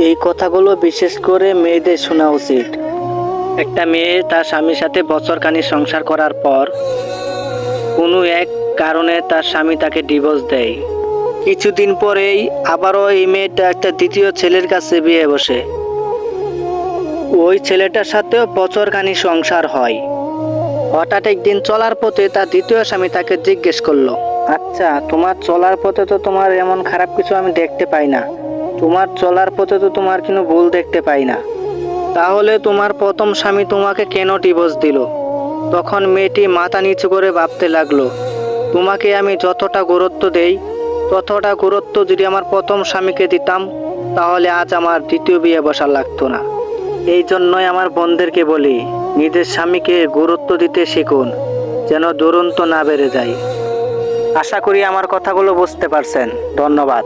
এই কথাগুলো বিশেষ করে মেয়েদের শোনা উচিত। একটা মেয়ে তার স্বামীর সাথে বছরখানিক সংসার করার পর কোনো এক কারণে তার স্বামী তাকে ডিভোর্স দেয়। কিছুদিন পরেই আবারও এই মেয়েটা একটা দ্বিতীয় ছেলের কাছে বিয়ে বসে। ওই ছেলেটার সাথেও বছরখানিক সংসার হয়। হঠাৎ একদিন চলার পথে তার দ্বিতীয় স্বামী তাকে জিজ্ঞেস করলো, আচ্ছা, তোমার চলার পথে তো তোমার এমন খারাপ কিছু আমি দেখতে পাই না। তোমার চলার পথে তো তোমার কোনো ভুল দেখতে পাই না। তাহলে তোমার প্রথম স্বামী তোমাকে কেন ডিভোর্স দিল? তখন মেয়েটি মাথা নিচু করে ভাবতে লাগলো, তোমাকে আমি যতটা গুরুত্ব দেই, ততটা গুরুত্ব যদি আমার প্রথম স্বামীকে দিতাম, তাহলে আজ আমার দ্বিতীয় বিয়ে বসা লাগতো না। এই জন্যই আমার বোনদেরকে বলি, নিজের স্বামীকে গুরুত্ব দিতে শিখুন, যেন দুরন্ত না বেড়ে যায়। আশা করি আমার কথাগুলো বুঝতে পারছেন। ধন্যবাদ।